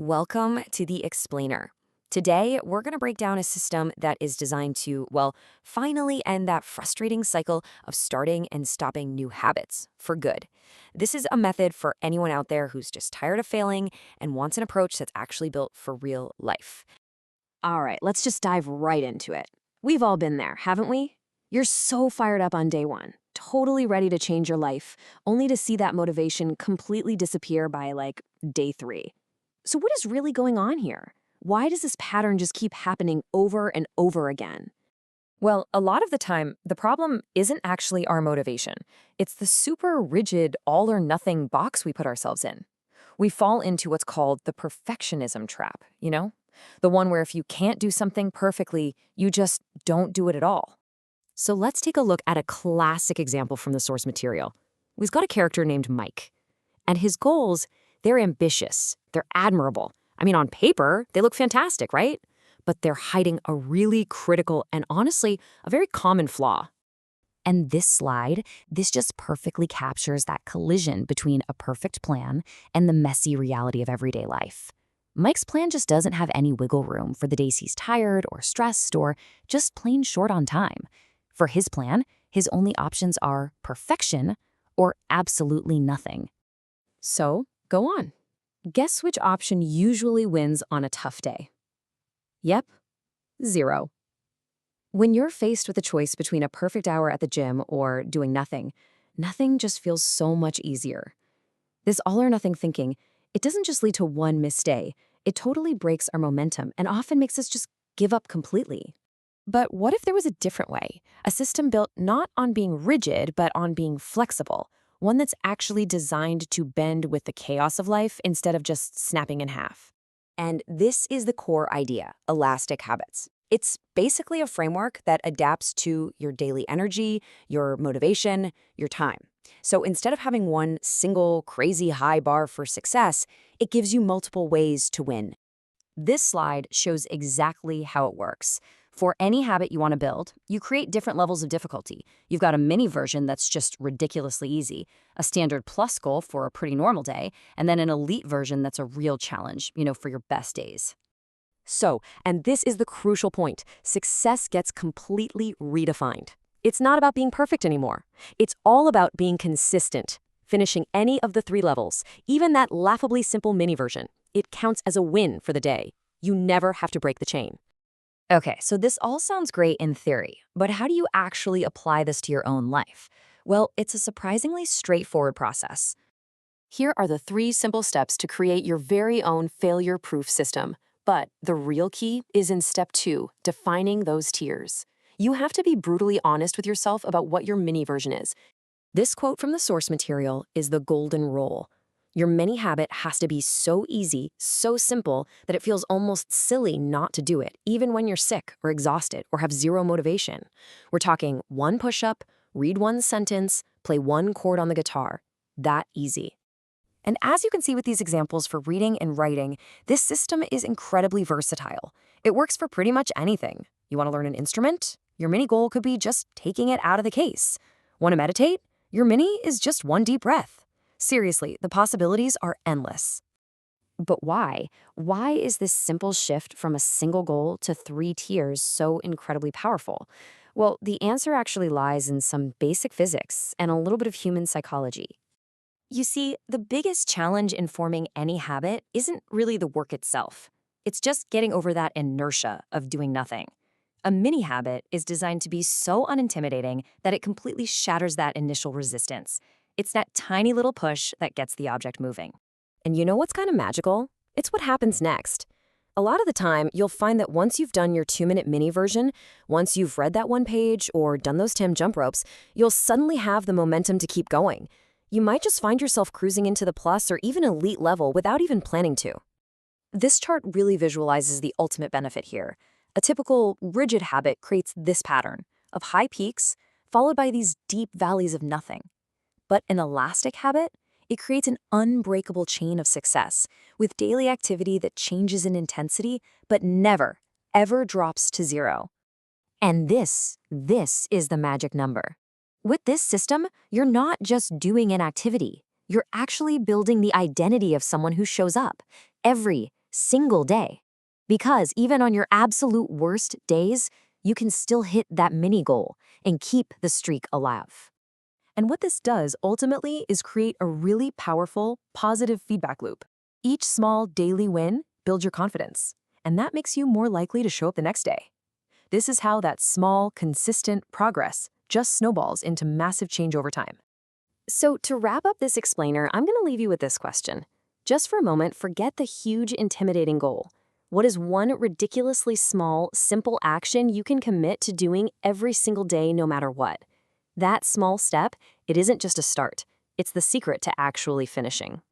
Welcome to the Explainer. Today, we're going to break down a system that is designed to, well, finally end that frustrating cycle of starting and stopping new habits for good. This is a method for anyone out there who's just tired of failing and wants an approach that's actually built for real life. All right, let's just dive right into it. We've all been there, haven't we? You're so fired up on day one, totally ready to change your life, only to see that motivation completely disappear by day three. So, what is really going on here? Why does this pattern just keep happening over and over again? Well, a lot of the time, the problem isn't actually our motivation. It's the super rigid all or nothing box we put ourselves in. We fall into what's called the perfectionism trap, you know? The one where if you can't do something perfectly, you just don't do it at all. So let's take a look at a classic example from the source material. We've got a character named Mike, and his goals, they're ambitious, they're admirable. I mean, on paper, they look fantastic, right? But they're hiding a really critical and honestly, a very common flaw. And this just perfectly captures that collision between a perfect plan and the messy reality of everyday life. Mike's plan just doesn't have any wiggle room for the days he's tired or stressed or just plain short on time. For his plan, his only options are perfection or absolutely nothing. So, go on. Guess which option usually wins on a tough day? Yep, zero. When you're faced with a choice between a perfect hour at the gym or doing nothing, nothing just feels so much easier. This all or nothing thinking, it doesn't just lead to one missed day. It totally breaks our momentum and often makes us just give up completely. But what if there was a different way? A system built not on being rigid, but on being flexible. One that's actually designed to bend with the chaos of life instead of just snapping in half. And this is the core idea, elastic habits. It's basically a framework that adapts to your daily energy, your motivation, your time. So instead of having one single crazy high bar for success, it gives you multiple ways to win. This slide shows exactly how it works. For any habit you want to build, you create different levels of difficulty. You've got a mini version that's just ridiculously easy, a standard plus goal for a pretty normal day, and then an elite version that's a real challenge, for your best days. So, and this is the crucial point, success gets completely redefined. It's not about being perfect anymore. It's all about being consistent, finishing any of the three levels, even that laughably simple mini version. It counts as a win for the day. You never have to break the chain. Okay, so this all sounds great in theory, but how do you actually apply this to your own life? Well, it's a surprisingly straightforward process. Here are the 3 simple steps to create your very own failure-proof system. But the real key is in step 2, defining those tiers. You have to be brutally honest with yourself about what your mini version is. This quote from the source material is the golden rule. Your mini habit has to be so easy, so simple, that it feels almost silly not to do it, even when you're sick or exhausted or have zero motivation. We're talking 1 push-up, read 1 sentence, play 1 chord on the guitar. That easy. And as you can see with these examples for reading and writing, this system is incredibly versatile. It works for pretty much anything. You want to learn an instrument? Your mini goal could be just taking it out of the case. Want to meditate? Your mini is just 1 deep breath. Seriously, the possibilities are endless. But why? Why is this simple shift from a single goal to 3 tiers so incredibly powerful? Well, the answer actually lies in some basic physics and a little bit of human psychology. You see, the biggest challenge in forming any habit isn't really the work itself. It's just getting over that inertia of doing nothing. A mini habit is designed to be so unintimidating that it completely shatters that initial resistance. It's that tiny little push that gets the object moving. And you know what's kind of magical? It's what happens next. A lot of the time, you'll find that once you've done your 2-minute mini version, once you've read that 1 page or done those 10 jump ropes, you'll suddenly have the momentum to keep going. You might just find yourself cruising into the plus or even elite level without even planning to. This chart really visualizes the ultimate benefit here. A typical rigid habit creates this pattern of high peaks followed by these deep valleys of nothing. But an elastic habit, it creates an unbreakable chain of success with daily activity that changes in intensity but never, ever drops to 0. And this is the magic number. With this system, you're not just doing an activity. You're actually building the identity of someone who shows up every single day. Because even on your absolute worst days, you can still hit that mini goal and keep the streak alive. And what this does ultimately is create a really powerful, positive feedback loop. Each small daily win builds your confidence, and that makes you more likely to show up the next day. This is how that small, consistent progress just snowballs into massive change over time. So, to wrap up this explainer, I'm going to leave you with this question. Just for a moment, forget the huge, intimidating goal. What is one ridiculously small, simple action you can commit to doing every single day, no matter what? That small step, it isn't just a start. It's the secret to actually finishing.